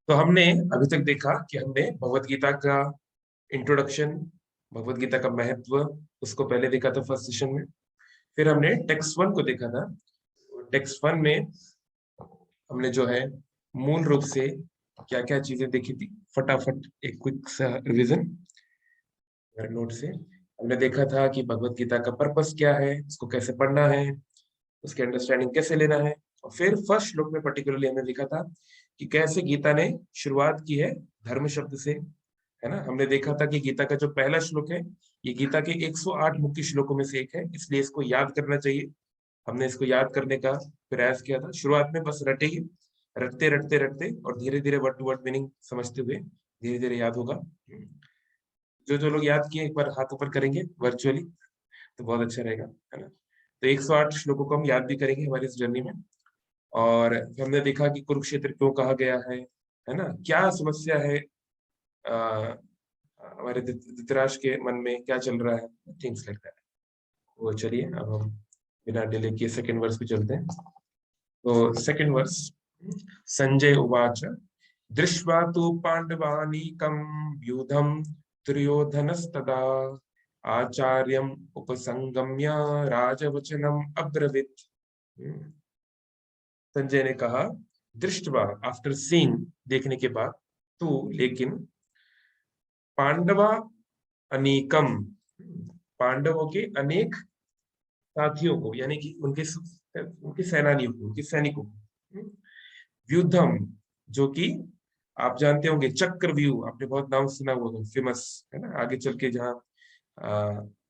तो हमने अभी तक देखा कि हमने भगवत गीता का इंट्रोडक्शन, भगवत गीता का महत्व, उसको पहले देखा था फर्स्ट सेशन में। फिर हमने टेक्स्ट वन को देखा था। टेक्स्ट वन में हमने जो है मूल रूप से क्या क्या चीजें देखी थी, फटाफट एक क्विक सा रिवीजन मेरे नोट से। हमने देखा था कि भगवत गीता का पर्पस क्या है, उसको कैसे पढ़ना है, उसकी अंडरस्टैंडिंग कैसे लेना है। और फिर फर्स्ट श्लोक में पर्टिकुलरली हमने लिखा था कि कैसे गीता ने शुरुआत की है धर्म शब्द से, है ना। हमने देखा था कि गीता का जो पहला श्लोक है, ये गीता के 108 मुख्य श्लोकों में से एक है, इसलिए इसको याद करना चाहिए। हमने इसको याद करने का प्रयास किया था। शुरुआत में बस रटेंगे, रटते रटते रटते और धीरे धीरे वर्ड टू वर्ड मीनिंग समझते हुए धीरे धीरे याद होगा। जो जो लोग याद किए एक बार हाथ ऊपर करेंगे वर्चुअली तो बहुत अच्छा रहेगा, है ना। तो 108 श्लोकों को हम याद भी करेंगे हमारी इस जर्नी में। और हमने देखा कि कुरुक्षेत्र क्यों कहा गया है ना, क्या समस्या है, आ, हमारे धृतराष्ट्र के मन में क्या चल रहा है, थिंग्स लाइक दैट। वो चलिए अब हम बिना डिले किए सेकंड वर्स पे चलते हैं। तो सेकंड वर्स, संजय उवाच दृष्ट्वा तु पांडवानीकं व्यूधं दुर्योधनस्तदा आचार्यम् उपसंगम्य राजवचनम् अब्रवीत्। संजय ने कहा, दृष्टवा आफ्टर सीइंग, देखने के बाद, तू लेकिन, पांडवा अनेकम, पांडवों के अनेक साथियों को, यानी कि उनके सेनानियों को, उनके सैनिकों को, व्यूधम, जो कि आप जानते होंगे चक्रव्यूह, आपने बहुत नाम सुना होगा, फेमस है ना, आगे चल के जहाँ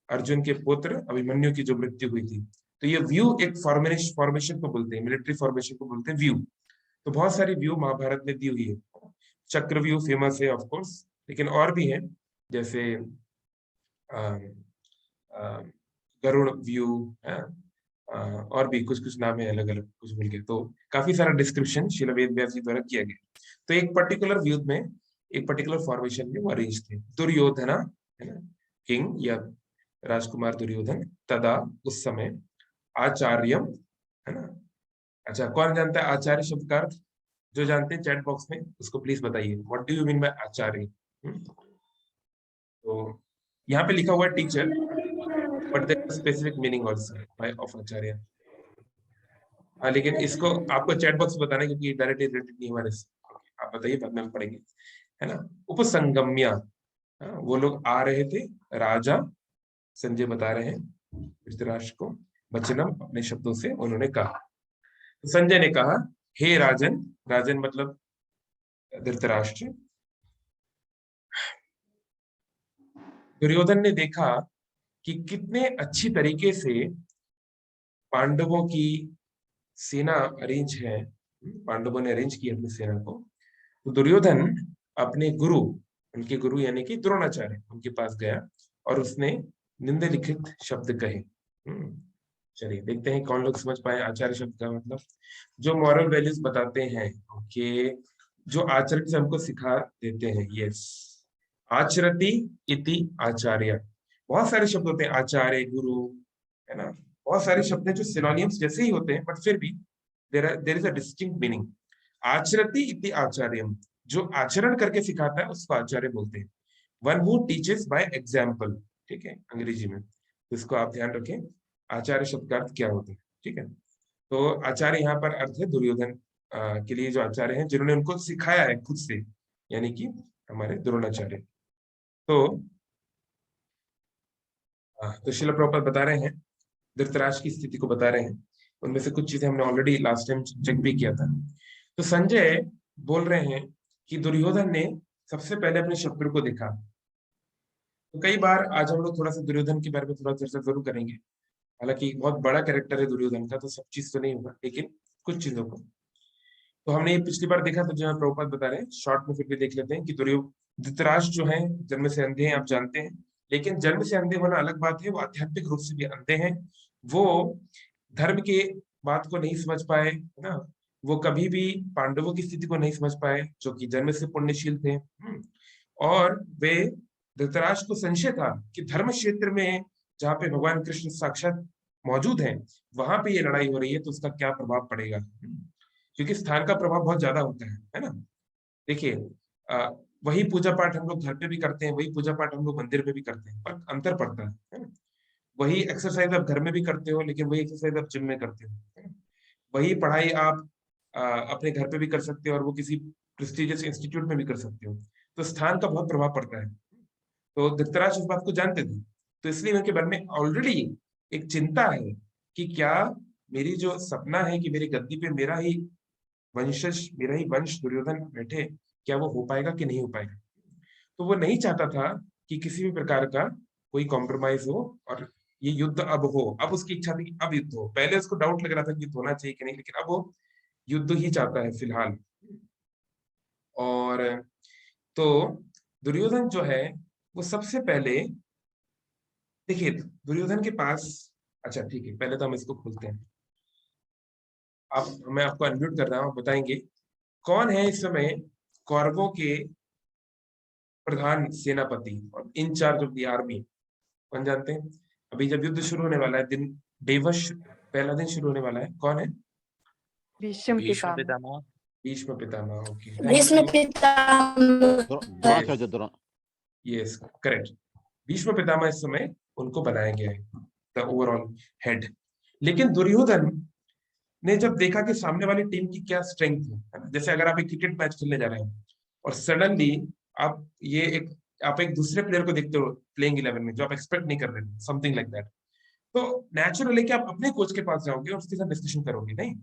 अर्जुन के पुत्र अभिमन्यु की जो मृत्यु हुई थी। तो ये व्यू एक फॉर्मेशन को बोलते हैं, मिलिट्री फॉर्मेशन को बोलते हैं व्यू। तो बहुत सारी व्यू महाभारत में दी हुई है। चक्रव्यूह फेमस है ऑफ कोर्स, लेकिन और भी हैं, जैसे गरुड़ व्यू है, और भी कुछ कुछ नाम है अलग अलग, कुछ मिल के। तो काफी सारा डिस्क्रिप्शन श्रील वेद व्यास जी द्वारा किया गया। तो एक पर्टिकुलर व्यू में, एक पर्टिकुलर फॉर्मेशन में वो अरेंज थे। दुर्योधना, है ना, किंग या राजकुमार दुर्योधन, तदा, उस समय, आचार्यम, है ना। अच्छा, कौन जानता है आचार्य शब्द का अर्थ? जो जानते हैं चैट बॉक्स में उसको प्लीज बताइए, what do you mean by acharya. तो यहाँ पे लिखा हुआ है teacher, but their specific meaning also by of acharya. हाँ, लेकिन इसको आपको चैट बॉक्स में बताना है क्योंकि डायरेक्टली रिलेटेड नहीं हमारे से। आप बताइए, बाद में हम पढ़ेंगे, है ना। उपसंगम्या, हाँ, वो लोग आ रहे थे, राजा संजय बता रहे हैं धृतराष्ट्र को, वचनम, अपने शब्दों से उन्होंने कहा। तो संजय ने कहा, हे राजन, राजन मतलब धृतराष्ट्र, दुर्योधन ने देखा कि कितने अच्छी तरीके से पांडवों की सेना अरेंज है, पांडवों ने अरेंज की अपनी सेना को। तो दुर्योधन अपने गुरु, उनके गुरु यानी कि द्रोणाचार्य, उनके पास गया और उसने निम्नलिखित शब्द कहे। चलिए देखते हैं कौन लोग समझ पाए आचार्य शब्द का मतलब। जो मॉरल वैल्यूज बताते हैं, कि जो आचरण से हमको सिखा देते हैं, यस, आचरति इति आचार्य। बहुत सारे शब्द होते हैं, आचार्य, गुरु, है ना। बहुत सारे शब्द हैं जो सिनोनिम्स जैसे ही होते हैं, बट फिर भी there is a distinct meaning. आचरति इति आचार्यम, जो आचरण करके सिखाता है उसको आचार्य बोलते हैं। One who teaches by example, ठीक है, अंग्रेजी में। तो इसको आप ध्यान रखें, आचार्य शब्द का अर्थ क्या होता है, ठीक है। तो आचार्य यहाँ पर अर्थ है दुर्योधन के लिए जो आचार्य हैं, जिन्होंने उनको सिखाया है खुद से, यानी कि हमारे द्रोणाचार्य। तो तो शिल प्रभुपाद बता रहे हैं, धृतराष्ट्र की स्थिति को बता रहे हैं। उनमें से कुछ चीजें हमने ऑलरेडी लास्ट टाइम चेक भी किया था। तो संजय बोल रहे हैं कि दुर्योधन ने सबसे पहले अपने शत्रु को देखा। तो कई बार आज हम लोग थोड़ा सा दुर्योधन के बारे में थोड़ा चर्चा जरूर करेंगे। हालांकि बहुत बड़ा कैरेक्टर है दुर्योधन का, तो सब चीज तो नहीं होगा, लेकिन कुछ चीजों को तो हमने ये पिछली बार देखा था, जो है प्रभुपाद बता रहे हैं, शॉर्ट में फिर भी देख लेते हैं कि धृतराष्ट्र जो है जन्म से अंधे हैं, आप जानते हैं। लेकिन जन्म से अंधे होना अलग बात है, वो आध्यात्मिक रूप से भी अंधे हैं। वो धर्म के बात को नहीं समझ पाए, है ना। वो कभी भी पांडवों की स्थिति को नहीं समझ पाए, जो कि जन्म से पुण्यशील थे। और वे, धृतराष्ट्र को संशय था कि धर्म क्षेत्र में जहाँ पे भगवान कृष्ण साक्षात मौजूद हैं, वहां पे ये लड़ाई हो रही है, तो उसका क्या प्रभाव पड़ेगा। क्योंकि स्थान का प्रभाव बहुत ज्यादा होता है ना। देखिए वही पूजा पाठ हम लोग घर पे भी करते हैं, वही पूजा पाठ हम लोग मंदिर में भी करते हैं, पर अंतर पड़ता है ना? वही एक्सरसाइज आप घर में भी करते हो, लेकिन वही एक्सरसाइज आप जिम में करते हो, है ना? वही पढ़ाई आप अपने घर पे भी कर सकते हो और वो किसी प्रेस्टिजियस इंस्टीट्यूट में भी कर सकते हो। तो स्थान का बहुत प्रभाव पड़ता है। तो धृतराष्ट्र इस बात को जानते थे, तो इसलिए उनके मन में ऑलरेडी एक चिंता है कि क्या मेरी जो सपना है कि मेरी गद्दी पे मेरा ही वंशज, मेरा ही वंश दुर्योधन बैठे, क्या वो हो पाएगा कि नहीं हो पाएगा। तो वो नहीं चाहता था कि किसी भी प्रकार का कोई कॉम्प्रोमाइज हो और ये युद्ध अब हो। अब उसकी इच्छा थी कि अब युद्ध हो। पहले उसको डाउट लग रहा था कि युद्ध होना चाहिए कि नहीं, लेकिन अब वो युद्ध ही चाहता है फिलहाल। और तो दुर्योधन जो है वो सबसे पहले, देखिए दुर्योधन के पास, अच्छा ठीक है, पहले तो हम इसको खोलते हैं। आप, मैं आपको अनम्यूट कर रहा हूँ, बताएंगे कौन है इस समय कौरवों के प्रधान सेनापति और इंचार्ज ऑफ द आर्मी, कौन जानते हैं? अभी जब युद्ध शुरू होने वाला है, दिन दिवस पहला दिन शुरू होने वाला है, कौन है? Bhishma Bhishma Pitamah. Pitamah. Bhishma Pitamah. Okay, thank Bhishma you. Pitamah. Dronacharya Drona yes correct, Bhishma Pitamah इस समय उनको बनाया गया है द ओवरऑल हेड। लेकिन दुर्योधन ने जब देखा कि सामने वाली टीम की क्या स्ट्रेंथ है ना, जैसे अगर आप एक क्रिकेट मैच खेलने जा रहे हैं और सडनली आप ये एक आप एक दूसरे प्लेयर को देखते हो प्लेइंग 11 में जो आप एक्सपेक्ट नहीं कर रहे थे, समथिंग लाइक दैट, तो नेचुरली कि आप अपने कोच के पास जाओगे और उसके साथ डिस्कशन करोगे, नहीं?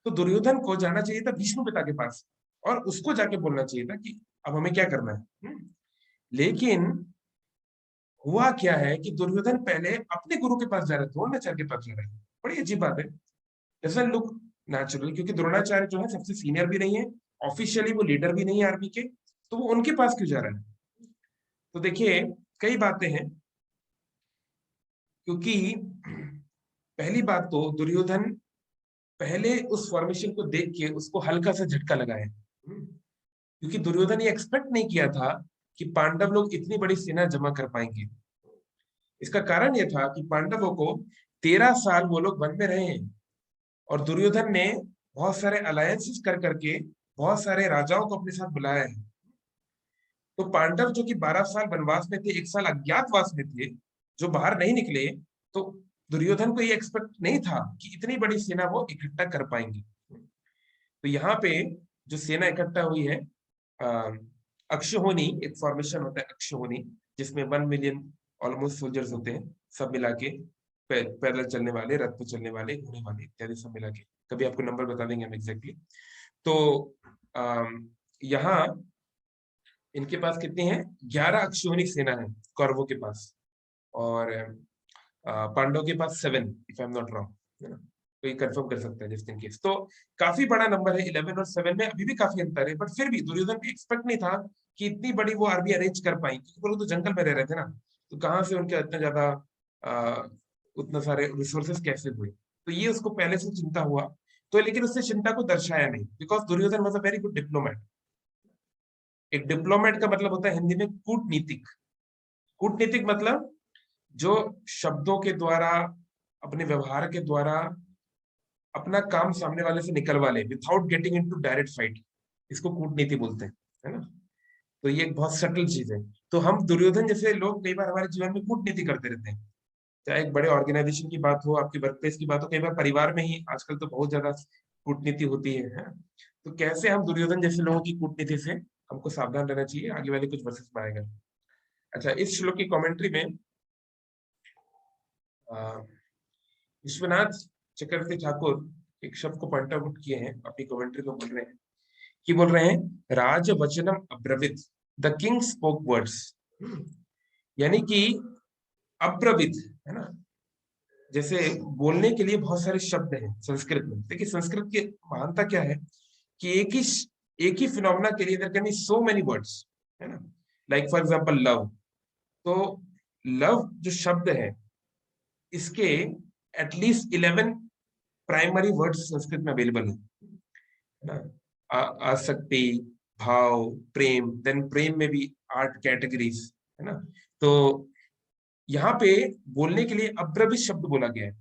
तो दुर्योधन को जाना चाहिए था भीष्म पिता के पास और उसको जाके बोलना चाहिए था कि अब हमें क्या करना है। लेकिन हुआ क्या है कि दुर्योधन पहले अपने गुरु के पास जा रहे थे, द्रोणाचार्य के पास जा रहे हैं। बड़ी अजीब बात है, डजंट लुक नेचुरल, क्योंकि द्रोणाचार्य जो है सबसे सीनियर भी नहीं है, ऑफिशियली वो लीडर भी नहीं है आर्मी के, तो वो उनके पास क्यों जा रहा है? तो देखिए कई बातें हैं, क्योंकि पहली बात तो दुर्योधन पहले उस फॉर्मेशन को देख के उसको हल्का सा झटका लगा है, क्योंकि दुर्योधन ये एक्सपेक्ट नहीं किया था कि पांडव लोग इतनी बड़ी सेना जमा कर पाएंगे। इसका कारण यह था कि पांडवों को 13 साल वो लोग वन में रहे हैं और दुर्योधन ने बहुत सारे अलायंसेस कर करके बहुत सारे राजाओं को अपने साथ बुलाया है। तो पांडव जो कि 12 साल वनवास में थे, 1 साल अज्ञातवास में थे, जो बाहर नहीं निकले, तो दुर्योधन को ये एक्सपेक्ट नहीं था कि इतनी बड़ी सेना वो इकट्ठा कर पाएंगे। तो यहाँ पे जो सेना इकट्ठा हुई है, अक्षौहिणी एक फॉर्मेशन होता है, अक्षौहिणी, जिसमें 1 मिलियन ऑलमोस्ट सोल्जर्स होते हैं, सब मिला के, पैदल चलने वाले, रथ पे चलने वाले, घोड़े वाले इत्यादि सब मिला के, कभी आपको नंबर बता देंगे हम एग्जैक्टली। तो यहाँ इनके पास कितनी है? 11 अक्षौहिणी सेना है कौरवों के पास, और पांडवों के पास 7, if I am not wrong, है ना? तो ये कंफर्म कर सकता है जस्ट इन केस। तो काफी बड़ा नंबर है, 11 और 7 में अभी भी काफी अंतर है, बट फिर भी दुर्योधन भी एक्सपेक्ट नहीं था कि इतनी बड़ी वो आर्मी अरेंज कर पाई, क्योंकि वो लोग तो जंगल में रह रहे थे ना, तो कहाँ से उनके इतना ज्यादा उतना सारे रिसोर्सेस कैसे हुए। तो ये उसको पहले से चिंता हुआ, तो लेकिन उसने चिंता को दर्शाया नहीं, because Duryodhan was a very good diplomat. एक डिप्लोमेट का मतलब होता है हिंदी में कूटनीतिक। कूटनीतिक मतलब जो शब्दों के द्वारा, अपने व्यवहार के द्वारा अपना काम सामने वाले से निकलवा ले without getting into direct fight, इसको कूटनीति बोलते हैं, है ना? तो ये एक बहुत सटल चीज है। तो हम दुर्योधन जैसे लोग कई बार हमारे जीवन में कूटनीति करते रहते हैं, चाहे एक बड़े ऑर्गेनाइजेशन की बात हो, आपकी वर्क प्लेस की बात हो, कई बार परिवार में ही आजकल तो बहुत ज्यादा कूटनीति होती है। तो कैसे हम दुर्योधन जैसे लोगों की कूटनीति से हमको सावधान रहना चाहिए, आगे वाले कुछ वर्सेस में आएगा। अच्छा, इस श्लोक की कमेंट्री में विश्वनाथ चक्रवर्ती ठाकुर एक शब्द को पॉइंट आउट किए हैं अपनी कमेंट्री में, बोल रहे हैं कि राज वचनम अब्रवीत, द किंग स्पोक वर्ड्स, यानी कि अब्रवीत, है ना? जैसे बोलने के लिए बहुत सारे शब्द हैं संस्कृत में। देखिए संस्कृत की महानता क्या है कि एक ही फिनोमेना के लिए there can be so many words, है ना? लाइक फॉर एग्जांपल लव, तो लव जो शब्द है इसके एटलीस्ट 11 प्राइमरी वर्ड्स संस्कृत में अवेलेबल है ना? आसक्ति, भाव, प्रेम, देन प्रेम में भी 8 कैटेगरीज, है ना? तो यहाँ पे बोलने के लिए अब्रवीत शब्द बोला गया है।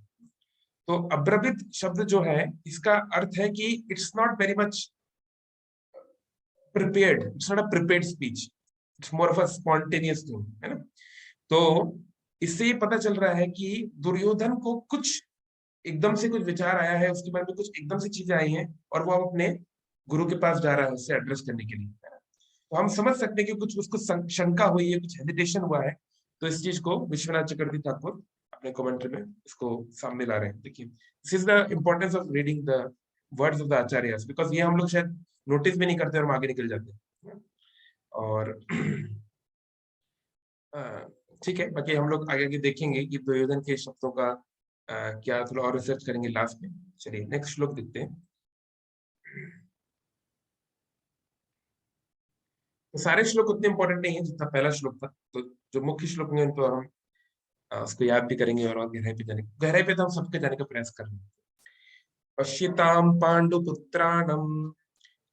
तो अब्रवीत शब्द जो है इसका अर्थ है कि it's not very much prepared, it's not a prepared speech, it's more of a spontaneous thing, है ना। तो इससे ये पता चल रहा है कि दुर्योधन को कुछ एकदम से कुछ विचार आया है, उसके बारे में कुछ एकदम से चीजें आई हैं, और वो अपने गुरु के पास जा रहा है उससे एड्रेस करने के लिए, है ना। तो हम समझ सकते हैं कि कुछ उसको शंका हुई है, कुछ हेजिटेशन हुआ है। तो इस चीज को विश्वनाथ चक्रवर्ती ठाकुर अपने कमेंट्री में इसको सामने ला रहे हैं। देखिए, this is the importance of reading the words of the acharyas, because ये हम लोग शायद नोटिस भी नहीं करते और हम आगे निकल जाते हैं। और ठीक है, बाकी हम लोग आगे आगे देखेंगे कि दुर्योधन के शब्दों का क्या, थोड़ा और रिसर्च करेंगे लास्ट में। चलिए नेक्स्ट श्लोक देखते हैं। तो सारे श्लोक उतने इंपॉर्टेंट नहीं है जितना पहला श्लोक था, तो जो मुख्य श्लोक हैं उन पर हम उसको याद भी करेंगे और गहराई पे तो हम सबके जाने का प्रयास कर रहे हैं। पश्यताम पांडुपुत्राणम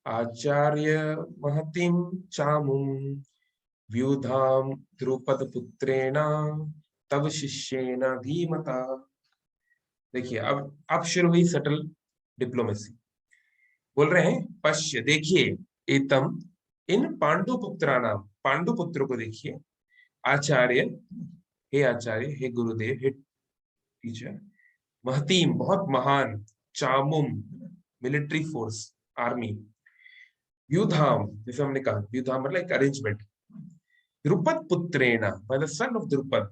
आचार्य महतिम चामुम व्यूधाम द्रुपद पुत्रेण तब शिष्येन धीमता। देखिए, अब शुरू हुई सटल डिप्लोमेसी। बोल रहे हैं, पश्य देखिए, एतम इन पांडुपुत्राणाम, पांडुपुत्रों को देखिए, आचार्य, हे आचार्य, हे गुरुदेव, हे टीचर, महतीम बहुत महान, चामुम मिलिट्री फोर्स, आर्मी, व्यूधाम जैसे हमने कहा, व्यूधाम मतलब एक अरेंजमेंट, द्रुपद पुत्रेण by the son of Drupad,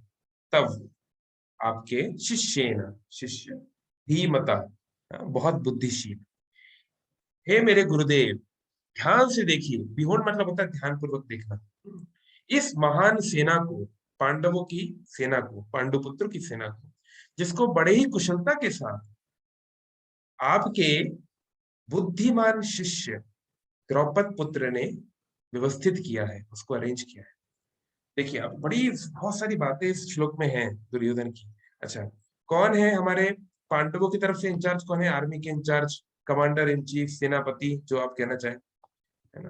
तब आपके शिष्येन, शिष्य, धीमता बहुत बुद्धिशील, हे मेरे गुरुदेव, ध्यान से देखिए, बिहोल्ड मतलब होता है ध्यान पूर्वक देखना, इस महान सेना को, पांडवों की सेना को, पांडुपुत्र की सेना को, जिसको बड़े ही कुशलता के साथ आपके बुद्धिमान शिष्य द्रौपद पुत्र ने व्यवस्थित किया है, उसको अरेंज किया है। देखिए, अब बड़ी बहुत सारी बातें इस श्लोक में हैं दुर्योधन की। अच्छा, कौन है हमारे पांडवों की तरफ से इंचार्ज, कौन है आर्मी के इंचार्ज, कमांडर इन चीफ, सेनापति, जो आप कहना चाहें, है ना।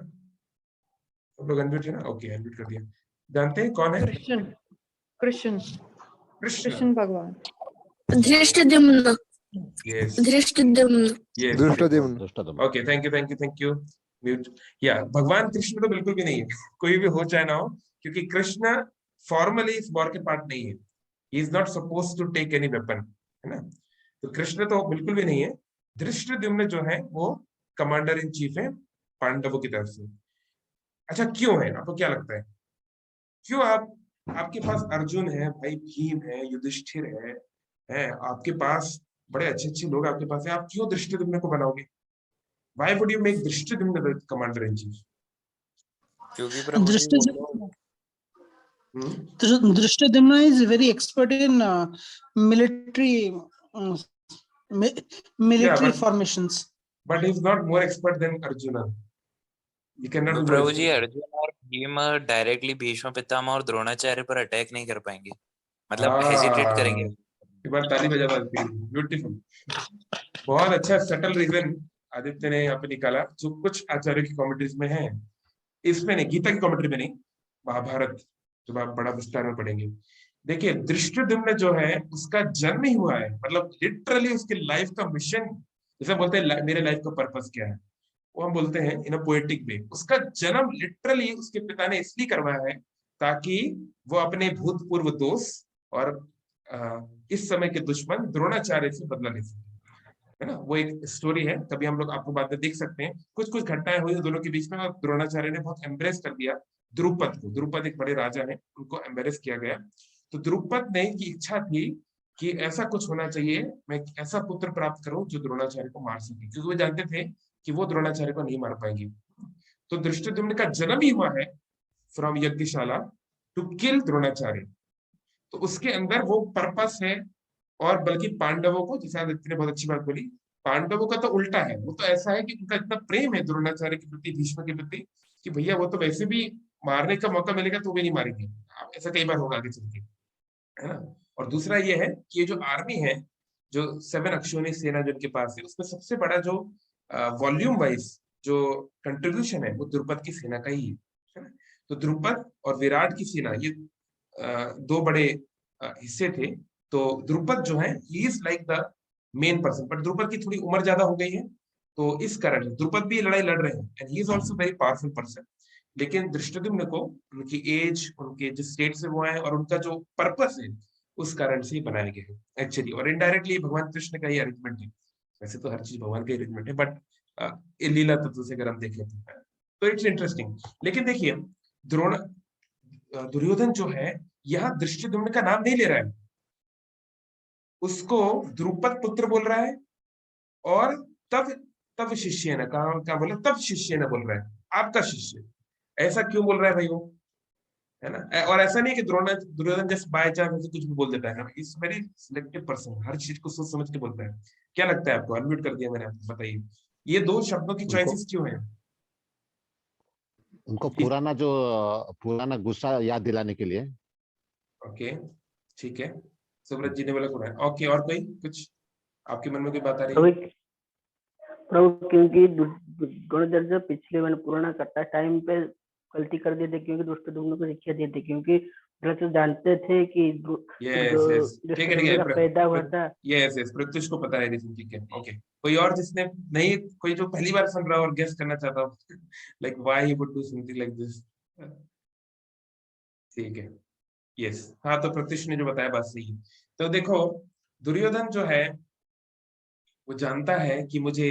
सब लोग अनम्यूट है ना, ओके अनम्यूट कर दिया। जानते हैं कौन है? कृष्ण, कृष्ण, कृष्ण, कृष्ण भगवान, Dhrishtadyumna, yes Dhrishtadyumna, yes, okay, thank you mute. या भगवान कृष्ण तो बिल्कुल भी नहीं है, कोई भी हो चाहे ना हो, क्योंकि कृष्ण फॉर्मली इस वॉर के पार्ट नहीं है, he is not suppose to take any weapon, है ना। तो कृष्ण तो बिल्कुल भी नहीं है। धृष्टद्युम्न जो है वो कमांडर इन चीफ है पांडवों की तरफ से। अच्छा, क्यों है, आपको क्या लगता है, क्यों आपके पास अर्जुन है, भाई भीम है, युधिष्ठिर है आपके पास, बड़े अच्छे अच्छे लोग आपके पास है, आप क्यों धृष्टद्युम्न को बनाओगे? Why would you make Dhrishtadyumna the commander in chief? क्योंकि प्रभु जी वो Drishtadyumna is very expert in military Yeah, formations. but he's not more expert than Arjuna. He cannot be more Prabhu ji expert. Arjun और भीम डायरेक्टली भीष्म पितामह और द्रोणाचार्य पर attack नहीं कर पाएंगे, मतलब hesitate करेंगे। एक बार ताली बजा सकते हैं, ब्यूटीफुल, बहुत अच्छा सटल रीजन आदित्य ने यहाँ पे निकाला, जो कुछ आचार्य की कमेंट्रीज में है, इसमें नहीं, गीता की कमेंट्री में नहीं, महाभारत जब आप बड़ा विस्तार में पढ़ेंगे। देखिए, धृष्टद्युम्न जो है उसका जन्म ही हुआ है, मतलब लिटरली उसके लाइफ का मिशन, जैसे बोलते हैं मेरे लाइफ का पर्पस क्या है, वो हम बोलते हैं इन अ पोएटिक वे, उसका जन्म लिटरली उसके पिता ने इसलिए करवाया है ताकि वो अपने भूतपूर्व दोस्त और इस समय के दुश्मन द्रोणाचार्य से बदला ले सके, है ना। वो एक स्टोरी है, कभी हम लोग आपको बाद में देख सकते हैं, कुछ कुछ घटनाएं हुई दोनों के बीच में, और द्रोणाचार्य ने बहुत एम्ब्रेस कर दिया द्रुपद को, द्रुपद एक बड़े राजा है, उनको एम्ब्रेस किया गया। तो द्रुपद ने की इच्छा थी कि ऐसा कुछ होना चाहिए, मैं ऐसा पुत्र प्राप्त करूं जो द्रोणाचार्य को मार सके, क्योंकि वो जानते थे कि वो द्रोणाचार्य को नहीं मार पाएंगे। तो धृष्टद्युम्न का जन्म ही हुआ है from Yagyashala to kill Dronacharya, तो उसके अंदर वो पर्पस है। और बल्कि पांडवों को, जैसे आदित्य ने बहुत अच्छी बात बोली, पांडवों का तो उल्टा है, वो तो ऐसा है कि उनका इतना प्रेम है द्रोणाचार्य के प्रति, भीष्म के प्रति, कि भैया वो तो वैसे भी मारने का मौका मिलेगा तो भी नहीं मारेंगे, ऐसा कई बार होगा आगे चल के, है ना। और दूसरा ये है कि ये जो आर्मी है, जो 7 अक्षोणी सेना जो इनके पास है, उसमें सबसे बड़ा जो वॉल्यूम वाइज जो कंट्रीब्यूशन है वो द्रुपद की सेना का ही है ना। तो द्रुपद और विराट की सेना, ये दो बड़े हिस्से थे। तो द्रुपद जो है, he is like the main person, but Drupad की थोड़ी उम्र ज्यादा हो गई है, तो इस कारण द्रुपद भी लड़ाई लड़ रहे हैं and he is also very powerful person, लेकिन धृष्टद्युम्न को उनकी एज, उनके जिस स्टेट से वो आए और उनका जो पर्पस है उस कारण से ही बनाया गया है एक्चुअली, और इनडायरेक्टली भगवान कृष्ण का ही अरेंजमेंट है। वैसे तो हर चीज भगवान का अरेंजमेंट है, बट लीला तत्व से अगर हम देखें तो इट्स इंटरेस्टिंग। लेकिन देखिए दुर्योधन जो है यहाँ धृष्टद्युम्न का नाम नहीं ले रहा है, उसको द्रुपद पुत्र बोल रहा है, और तब तब शिष्य ने कहा, क्या बोला, तब शिष्य ने बोल रहा है, आपका शिष्य। ऐसा क्यों बोल रहा है भाई वो, है ना? और ऐसा नहीं कि दुर्योधन जैसे बाय चांस कुछ भी बोल देता है, इज वेरी सिलेक्टिव पर्सन, हर चीज को सोच समझ के बोलता है। क्या लगता है आपको? अनम्यूट कर दिया मैंने आपको, बताइए ये दो शब्दों की उनको चॉइसेस क्यों है? उनको जी, पुराना गुस्सा याद दिलाने के लिए। ओके, ठीक है। सुब्रत जी ने बोला पूरा है, ओके। और कोई कुछ आपके मन में कोई बात आ रही है? प्रभु प्रभु क्योंकि द्रोणाचार्य जब पिछले मैंने पुराना करता टाइम पे गलती कर दिए थे, क्योंकि दुष्टद्युम्न को शिक्षा दी थी, क्योंकि तो जानते थे कि यस यस, ठीक है ठीक दुष्टद्युम्न का पैदा हुआ था। यस यस, प्रत्युष को पता है रीजन, ठीक है ओके। कोई और जिसने नहीं, कोई जो पहली बार सुन रहा हो और गेस करना चाहता हो like why he would do something like this, ठीक है। यस, हाँ, तो प्रत्युष ने जो बताया बात सही है। तो देखो दुर्योधन जो है वो जानता है कि मुझे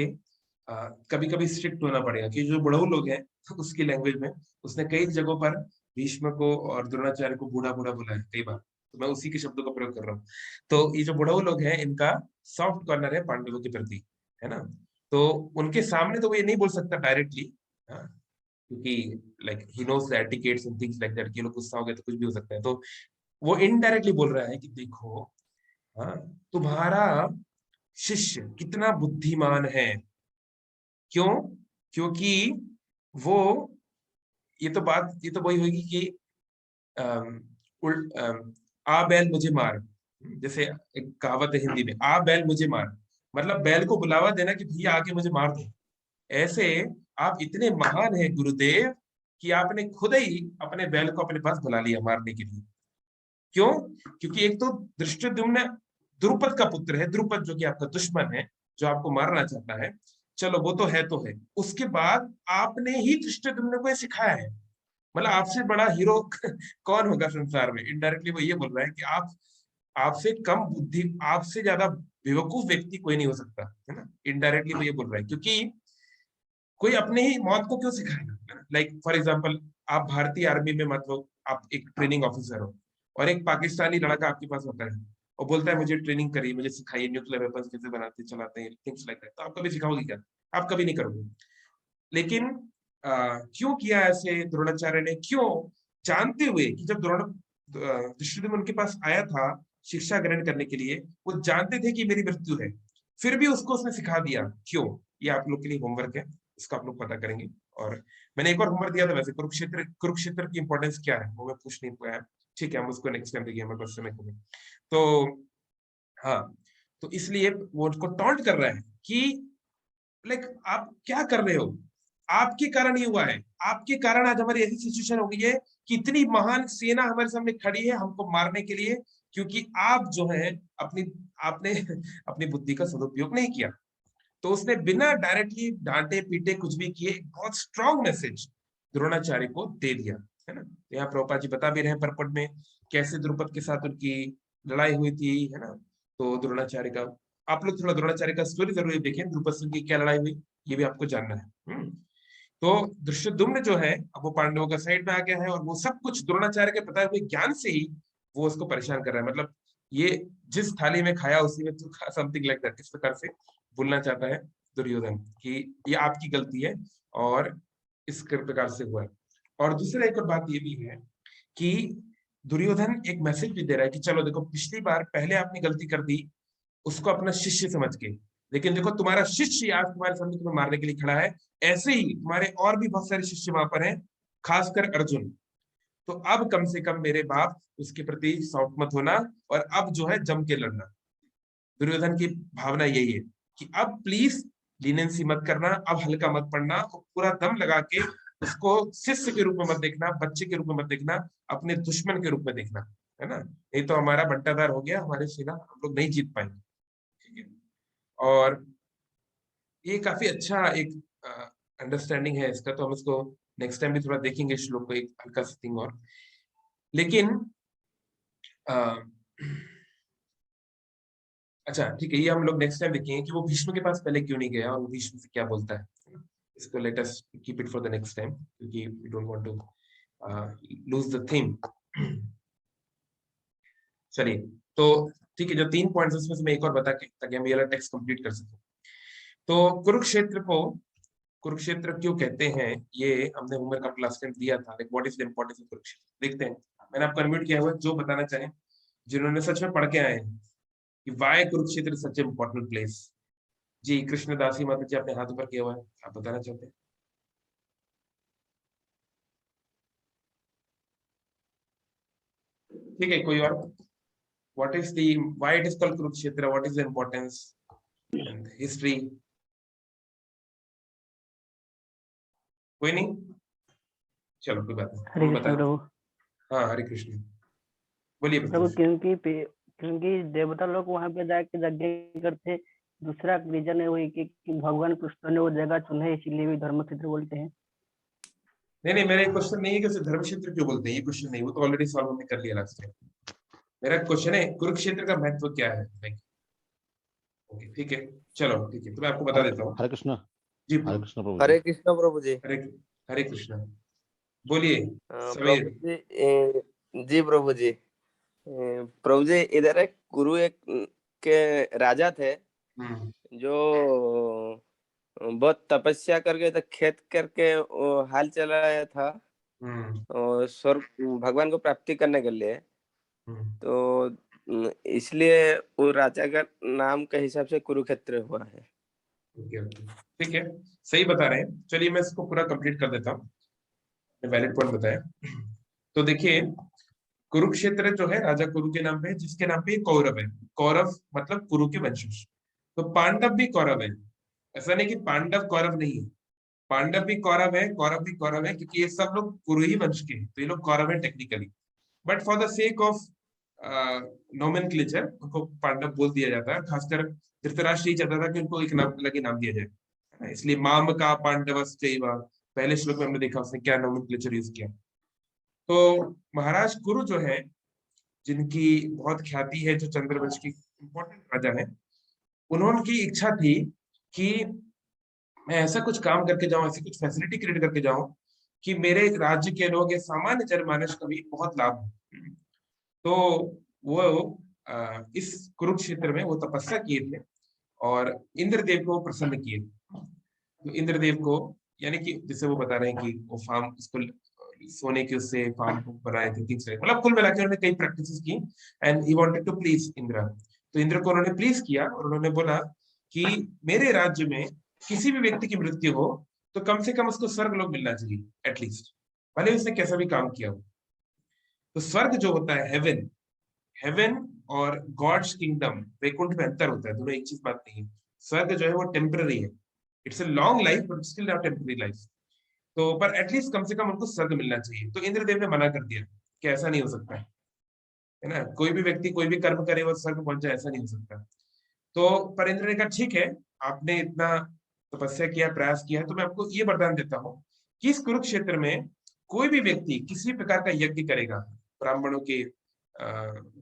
कभी कभी स्ट्रिक्ट होना पड़ेगा, कि जो बुढ़ऊ लोग हैं उसकी लैंग्वेज में उसने कई जगहों पर भीष्म को और द्रोणाचार्य को बूढ़ा बूढ़ा बोला है कई बार, तो मैं उसी के शब्दों का प्रयोग कर रहा हूँ। तो ये जो बुढ़ऊ लोग हैं इनका सॉफ्ट कॉर्नर है पांडवों के प्रति, है ना? तो उनके सामने तो वो ये नहीं बोल सकता डायरेक्टली, क्योंकि like he knows the etiquettes and things like that, कि लोग गुस्सा हो गए तो कुछ भी हो सकता है। तो वो इनडायरेक्टली बोल रहा है कि देखो, हाँ, तुम्हारा शिष्य कितना बुद्धिमान है। क्यों? क्योंकि वो, ये तो वही होगी कि आ बैल मुझे मार, जैसे एक कहावत है हिंदी में, आ बैल मुझे मार, मतलब बैल को बुलावा देना कि भैया आके मुझे मार दो। ऐसे आप इतने महान हैं गुरुदेव कि आपने खुद ही अपने बैल को अपने पास बुला लिया मारने के लिए। क्यों? क्योंकि एक तो धृष्टद्युम्न द्रुपद का पुत्र है, द्रुपद जो कि आपका दुश्मन है, जो आपको मारना चाहता है। चलो वो तो है, उसके बाद आपने ही धृष्टद्युम्न को सिखाया है। मतलब आपसे बड़ा हीरो कौन होगा संसार में? इनडायरेक्टली वो ये बोल रहा है कि आपसे कम बुद्धि, आपसे ज्यादा बेवकूफ व्यक्ति कोई नहीं हो सकता, है ना? इनडायरेक्टली वो ये बोल रहा है, क्योंकि कोई अपने ही मौत को क्यों सिखाएगा? लाइक फॉर एग्जाम्पल, आप भारतीय आर्मी में, मतलब आप एक ट्रेनिंग ऑफिसर हो और एक पाकिस्तानी लड़का आपके पास होता है और बोलता है मुझे ट्रेनिंग करिए, मुझे सिखाइए न्यूक्लियर वेपन्स कैसे बनाते चलाते हैं, थिंग्स लाइक दैट। तो आप कभी सिखाओगे क्या? आप कभी नहीं करोगे। लेकिन क्यों किया ऐसे द्रोणाचार्य ने? क्यों? जानते हुए कि जब धृष्टद्युम्न उनके पास आया था शिक्षा ग्रहण करने के लिए, वो जानते थे कि मेरी मृत्यु है, फिर भी उसको उसने सिखा दिया। क्यों? ये आप लोग के लिए होमवर्क है, इसका आप लोग पता करेंगे। और मैंने एक और होमवर्क दिया था वैसे, कुरुक्षेत्र की इंपॉर्टेंस क्या है वो मैं पूछ नहीं पाया, ठीक है, हम उसको नेक्स्ट टाइम देखेंगे, हमारे पास समय कम है। तो हाँ, तो इसलिए वो उनको टॉन्ट कर रहा है कि लाइक आप क्या कर रहे हो, आपके कारण ये हुआ है, आपके कारण आज हमारी ऐसी सिचुएशन हो गई है कि इतनी महान सेना हमारे सामने खड़ी है हमको मारने के लिए, क्योंकि आप जो है आपने अपनी बुद्धि का सदुपयोग नहीं किया। तो उसने बिना डायरेक्टली डांटे पीटे कुछ भी किए बहुत स्ट्रॉन्ग मैसेज द्रोणाचार्य को दे दिया, है ना? यहाँ प्रभुपाद जी बता भी रहे हैं परपट में कैसे द्रुपद के साथ उनकी लड़ाई हुई थी, है ना? तो द्रोणाचार्य का, आप लोग थोड़ा द्रोणाचार्य का स्टोरी जरूर देखें, द्रुपद सिंह की क्या लड़ाई हुई ये भी आपको जानना है। तो धृष्टद्युम्न जो है अब वो पांडवों का साइड में आ गया है, और वो सब कुछ द्रोणाचार्य के बताए हुए ज्ञान से ही वो उसको परेशान कर रहा है। मतलब ये जिस थाली में खाया उसी में तू खा, समथिंग लाइक दैट, इस प्रकार से बोलना चाहता है दुर्योधन कि ये आपकी गलती है और इस प्रकार से हुआ है। और दूसरा एक और बात ये भी है कि दुर्योधन एक मैसेज भी दे रहा है कि चलो देखो, पिछली बार पहले आपने गलती कर दी उसको अपना शिष्य समझ के, लेकिन देखो तुम्हारा शिष्य आज तुम्हारे सामने तुम्हें मारने के लिए खड़ा है, ऐसे ही तुम्हारे और भी बहुत सारे शिष्य वहां पर हैं, खासकर अर्जुन। तो अब कम से कम मेरे बाप उसके प्रति सॉफ्ट मत होना, और अब जो है जम के लड़ना। दुर्योधन की भावना यही है कि अब प्लीज लीनेंसी मत करना, अब हल्का मत पड़ना, और पूरा दम लगा के उसको शिष्य के रूप में मत देखना, बच्चे के रूप में मत देखना, अपने दुश्मन के रूप में देखना, है ना? नहीं तो हमारा बंटाधार हो गया, हमारी सेना हम लोग नहीं जीत पाएंगे, ठीक है? और ये काफी अच्छा एक अंडरस्टैंडिंग है इसका, तो हम इसको नेक्स्ट टाइम भी थोड़ा देखेंगे श्लोक को, एक हल्का सा थिंग और। लेकिन अच्छा ठीक है, ये हम लोग नेक्स्ट टाइम देखेंगे कि वो भीष्म के पास पहले क्यों नहीं गया और वो भीष्म से क्या बोलता है। इसको let us keep it for the next time, क्योंकि we don't want to lose the theme. चलिए, तो ठीक है, जो 3 पॉइंट्स उसमें से मैं एक और बता के, ताकि हम ये वाला टेक्स्ट कंप्लीट कर सकें। तो कुरुक्षेत्र को कुरुक्षेत्र क्यों कहते हैं, ये हमने होमवर्क का लास्ट टाइम दिया था, like what is the importance of Kurukshetra. देखते हैं, मैंने आपको अनम्यूट किया हुआ है, जो बताना चाहें, जिन्होंने सच में पढ़ के आए हैं कि why Kurukshetra is such a important place. Ji Krishnadasi Mata ji, आपने हाथ ऊपर किया हुआ है, आप बताना चाहते हैं? ठीक है, कोई और? What is the why it is called Kurukshetra, what is the importance and history? कोई नहीं, चलो कोई बात नहीं, हरे हम कृष्ण बता। प्रभु। हाँ हरे कृष्ण, बोलिए प्रभु प्रभु। क्योंकि देवता लोग वहां पे जाके यज्ञ करते। दूसरा रीजन है वही कि भगवान कृष्ण ने वो जगह चुने, इसीलिए भी धर्म क्षेत्र बोलते हैं। नहीं नहीं, मेरा क्वेश्चन नहीं है कि उसे धर्म क्षेत्र क्यों बोलते हैं, ये क्वेश्चन नहीं, वो तो ऑलरेडी सॉल्व हमने कर लिया लास्ट टाइम। मेरा क्वेश्चन है कुरुक्षेत्र का महत्व क्या है। ओके ठीक है, चलो ठीक है, तो मैं आपको बता देता हूँ। हरे कृष्ण, जी हरे कृष्ण प्रभु जी। हरे कृष्ण प्रभु जी। हरे हरे कृष्ण, बोलिए प्रभु समीर। जी, जी प्रभु जी। प्रभु जी, इधर एक गुरु एक के राजा थे हम्म जो बहुत तपस्या करके तो खेत करके वो हाल चलाया था हम्म और स्वर्ग भगवान को प्राप्ति करने के लिए। हम्म, तो इसलिए वो राजा का नाम के हिसाब से कुरुक्षेत्र हुआ है। ओके ओके ठीक है, सही बता रहे हैं। चलिए मैं इसको पूरा कंप्लीट कर देता हूँ, वैलिड पॉइंट बताया। तो देखिए, कुरुक्षेत्र जो है राजा कुरु के नाम पे है, जिसके नाम पे ये कौरव है। कौरव मतलब कुरु के वंशज। तो पांडव भी कौरव है, ऐसा नहीं कि पांडव कौरव नहीं है, पांडव भी कौरव है, कौरव भी कौरव है, क्योंकि ये सब लोग कुरु ही वंश के हैं, तो ये लोग कौरव है technically. But for the sake of nomenclature उनको पांडव बोल दिया जाता है। खासकर धृतराष्ट्र ही चाहता था कि उनको एक नाम, अलग ही नाम दिया जाए, इसलिए माम का पांडवश्चैव, पहले श्लोक में हमने देखा उसने क्या नोमेनक्लेचर यूज किया। तो महाराज कुरु जो है, जिनकी बहुत ख्याति है, जो चंद्रवंश की इंपॉर्टेंट राजा है, उन्होंने की इच्छा थी कि मैं ऐसा कुछ काम करके जाऊं, ऐसी कुछ फैसिलिटी क्रिएट करके जाऊं कि मेरे राज्य के लोग या सामान्य जनमानस को भी बहुत लाभ हो। तो वो इस कुरुक्षेत्र में वो तपस्या किए थे और इंद्रदेव को प्रसन्न किए। तो इंद्रदेव को, यानी कि जैसे वो बता रहे हैं कि वो फार्म, उसको सोने के उससे फार्म को बनाए थे, थिंग्स लाइक, मतलब कुल मिला के उन्होंने कई प्रैक्टिसेस की and he wanted to please Indra. तो इंद्र को उन्होंने प्लीज किया और उन्होंने बोला कि मेरे राज्य में किसी भी व्यक्ति की मृत्यु हो तो कम से कम उसको स्वर्ग लोग मिलना चाहिए एटलीस्ट, भले उसने कैसा भी काम किया हो। तो स्वर्ग जो होता है, हेवन, हेवन और गॉड्स किंगडम, वैकुंठ में अंतर होता है, दोनों एक चीज बात नहीं है। स्वर्ग जो है वो टेम्पररी है, it's a long life but still not temporary life. तो पर एटलीस्ट कम से कम उनको स्वर्ग मिलना चाहिए। तो इंद्रदेव ने मना कर दिया कि ऐसा नहीं हो सकता है ना, कोई भी व्यक्ति कोई भी कर्म करे वो स्वर्ग पहुंच जाए, ऐसा नहीं हो सकता। तो पर इंद्र ने कहा ठीक है, आपने इतना तपस्या किया, प्रयास किया है, तो मैं आपको ये वरदान देता हूँ कि इस कुरुक्षेत्र में कोई भी व्यक्ति किसी प्रकार का यज्ञ करेगा ब्राह्मणों के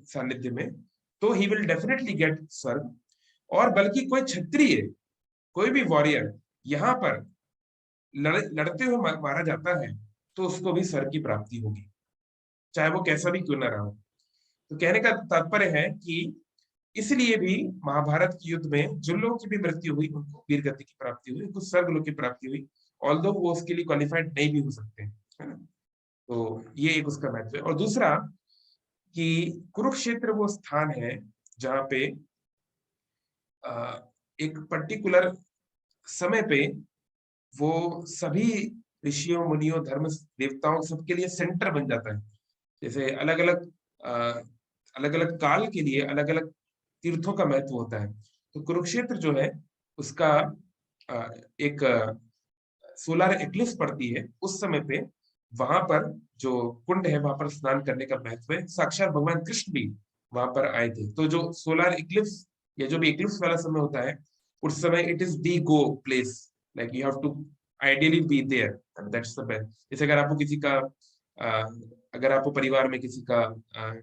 सानिध्य में, तो ही विल डेफिनेटली गेट स्वर्ग। और बल्कि कोई क्षत्रिय, कोई भी वॉरियर यहाँ पर लड़ते हुए मारा जाता है तो उसको भी स्वर्ग की प्राप्ति होगी, चाहे वो कैसा भी क्यों ना रहा हो। तो कहने का तात्पर्य है कि इसलिए भी महाभारत के युद्ध में जिन लोगों की भी मृत्यु हुई उनको वीर गति की प्राप्ति हुई, उनको स्वर्ग लोक की प्राप्ति हुई, ऑल्दो वो उसके लिए क्वालिफाइड नहीं भी हो सकते, है ना। तो ये एक उसका महत्व है। और दूसरा कि कुरुक्षेत्र वो स्थान है जहाँ पे एक पर्टिकुलर समय पे वो सभी ऋषियों, मुनियों, धर्म देवताओं सबके लिए सेंटर बन जाता है। जैसे अलग अलग काल के लिए अलग अलग तीर्थों का महत्व होता है। तो कुरुक्षेत्र जो है उसका एक सोलर एक्लिप्स पड़ती है उस समय पे, वहां पर जो कुंड है वहां पर स्नान करने का महत्व है। साक्षात भगवान कृष्ण भी वहां पर आए थे। तो जो सोलर इक्लिप्स या जो भी इक्लिप्स वाला समय होता है उस समय it is the go place, like you have to ideally be there, and that's the best. जैसे अगर आपको किसी का अगर आपको परिवार में किसी का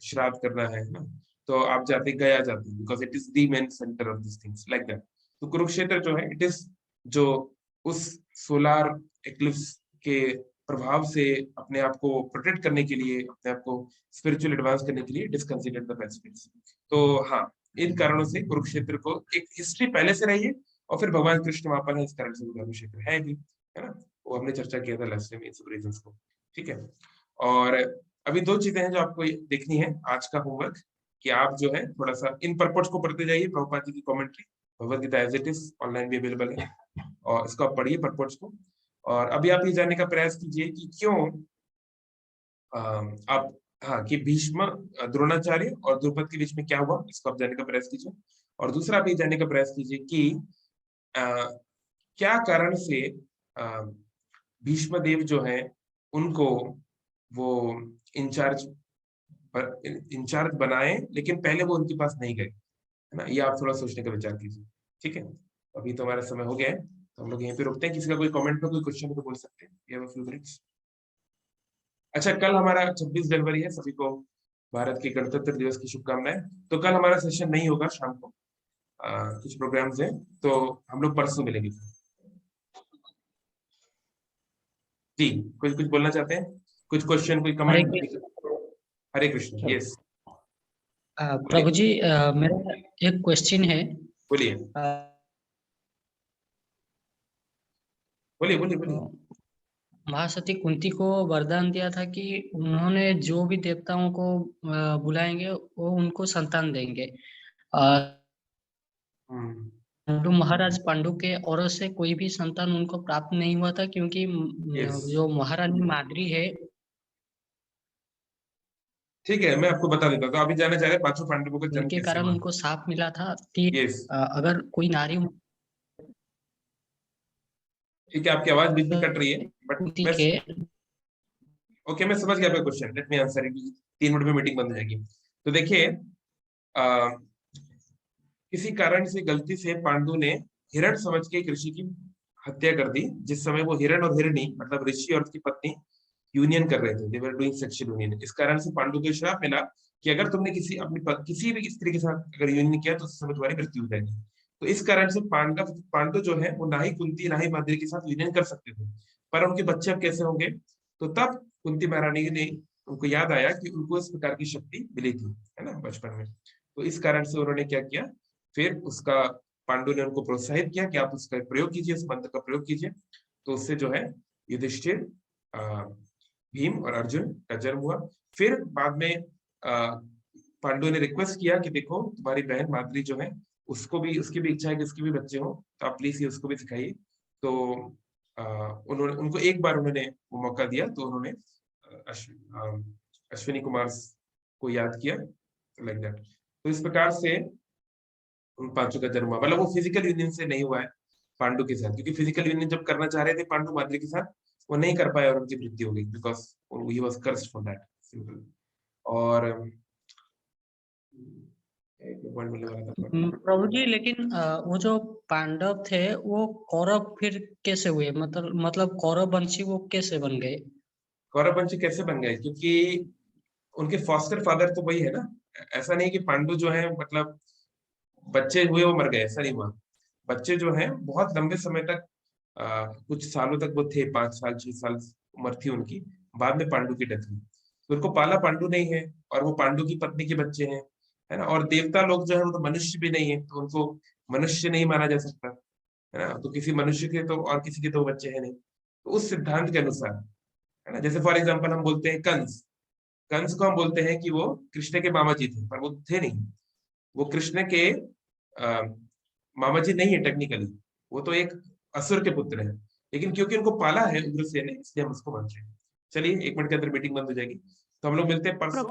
श्राद्ध करना है ना, तो आप जाते गया जाते हैं, because it is the main centre of this things like that. तो कुरुक्षेत्र जो है इट इज जो उस सोलार एक्लिप्स के प्रभाव से अपने आप को प्रोटेक्ट करने के लिए, अपने आप को स्पिरिचुअल एडवांस करने के लिए it is considered the best place. तो हाँ, इन कारणों से कुरुक्षेत्र को एक हिस्ट्री पहले से रही है, और फिर भगवान कृष्ण वहां पर है, इस कारण से कुरुक्षेत्र है भी, है ना। वो हमने चर्चा किया था लास्ट टाइम इन सब रीजंस को, ठीक है। और अभी दो चीजें हैं जो आपको देखनी है आज का होमवर्क, कि आप जो है थोड़ा सा इन पर्पस को पढ़ते जाइए, प्रभुपाद जी की commentary Bhagavad Gita as it is online भी अवेलेबल है, और इसको आप पढ़िए पर्पस को। और अभी आप ये जानने का प्रयास कीजिए कि क्यों आप, हाँ, कि भीष्म, द्रोणाचार्य और द्रुपद के बीच में क्या हुआ, इसको आप जानने का प्रयास कीजिए। और दूसरा आप ये जानने का प्रयास कीजिए कि क्या कारण से भीष्म देव जो है उनको वो इंचार्ज बनाए, लेकिन पहले वो उनके पास नहीं गए, है ना। ये आप थोड़ा सोचने का विचार कीजिए, ठीक है। अभी तो हमारा समय हो गया है, तो हम लोग यहीं पे रुकते हैं। किसी का कोई कमेंट में कोई क्वेश्चन तो बोल सकते हैं, ये few minutes। अच्छा, कल हमारा 26 जनवरी है, सभी को भारत के गणतंत्र दिवस की शुभकामनाएं। तो कल हमारा सेशन नहीं होगा शाम को, कुछ प्रोग्राम्स हैं, तो हम लोग परसों मिलेंगे। जी, कुछ कुछ बोलना चाहते हैं, कुछ क्वेश्चन, कोई कमेंट? हरे कृष्ण। यस प्रभु जी, मेरा एक क्वेश्चन है। बोलिए बोलिए बोलिए बोलिए। महासती कुंती को वरदान दिया था कि उन्होंने जो भी देवताओं को बुलाएंगे वो उनको संतान देंगे। महाराज पांडु के औरत से कोई भी संतान उनको प्राप्त नहीं हुआ था, क्योंकि जो महारानी माद्री है। ठीक है, मैं आपको बता देता हूँ। तो अभी जाना चाह रहे पांचों पांडवों का जन्म उनके कैसे कारण हुआ? उनको शाप मिला था कि अगर कोई नारी, ठीक है, आपकी आवाज बीच में कट रही है, बट ओके, मैं समझ गया आपका question. Let me answer it. 3 minute में मीटिंग बंद हो जाएगी। तो देखिए, किसी कारण से गलती से पांडु ने हिरण समझ के एक ऋषि की हत्या कर दी, जिस समय वो हिरण और हिरणी, मतलब ऋषि और उसकी पत्नी यूनियन कर रहे थे, दे वर डूइंग सेक्सुअल यूनियन। इस कारण से पांडु को श्राप मिला कि अगर तुमने किसी भी स्त्री के साथ अगर यूनियन किया तो उस समय तुम्हारी मृत्यु हो जाएगी। तो इस कारण से पांडु जो है वो ना ही कुंती ना ही माद्री के साथ यूनियन कर सकते थे, पर उनके बच्चे अब कैसे होंगे? तो तब कुंती महारानी ने उनको याद आया कि उनको इस प्रकार की शक्ति मिली थी, है ना, बचपन में। तो इस कारण से उन्होंने क्या किया, फिर उसका पांडु ने उनको प्रोत्साहित किया कि आप उसका प्रयोग कीजिए, उस मंत्र का प्रयोग कीजिए। तो उससे जो है युधिष्ठिर, भीम और अर्जुन का जन्म हुआ। फिर बाद में पांडु ने रिक्वेस्ट किया कि देखो तुम्हारी बहन माद्री जो है उसकी भी इच्छा है कि उसके भी बच्चे हो, तो आप प्लीज ये उसको भी सिखाइए। तो उन्होंने उनको एक बार उन्होंने वो मौका दिया, तो उन्होंने अश्विनी कुमार को याद किया, लाइक दैट। तो इस प्रकार से उन पांचों का जन्म हुआ। मतलब वो फिजिकल यूनियन से नहीं हुआ है पांडु के साथ, क्योंकि फिजिकल यूनियन जब करना चाह रहे थे पांडु माद्री के साथ, वो नहीं कर पाए और उनकी मृत्यु हो गई, because he was cursed for that, simple. और प्रभु जी, लेकिन वो जो पांडव थे वो कौरव फिर कैसे हुए? मतलब कौरव वंशी वो कैसे बन गए? कौरव वंशी कैसे बन गए? क्योंकि उनके फॉस्टर फादर तो वही है ना। ऐसा नहीं कि पांडु जो है मतलब बच्चे हुए वो मर गए, ऐसा नहीं हुआ। बच्चे जो हैं बहुत लंबे समय तक, कुछ सालों तक वो थे, 5 साल 6 साल उम्र थी उनकी। बाद में पांडु की डेथ हुई, तो उनको पाला पांडु नहीं है, और वो पांडु की पत्नी के बच्चे हैं, है ना। और देवता लोग जो है वो तो मनुष्य भी नहीं है, तो उनको मनुष्य नहीं माना जा सकता, है ना। तो किसी मनुष्य के तो और किसी के तो बच्चे हैं नहीं। तो उस सिद्धांत के अनुसार, है ना, जैसे फॉर एग्जाम्पल हम बोलते हैं कंस को हम बोलते हैं कि वो कृष्ण के मामा जी थे, पर वो थे नहीं। वो कृष्ण के मामा जी नहीं है टेक्निकली, वो तो एक असुर के पुत्र है, लेकिन क्योंकि उनको पाला है उग्रसेन ने, इसलिए हम उसको मानते हैं। चलिए 1 मिनट के अंदर मीटिंग बंद हो जाएगी, तो हम लोग मिलते हैं परसों।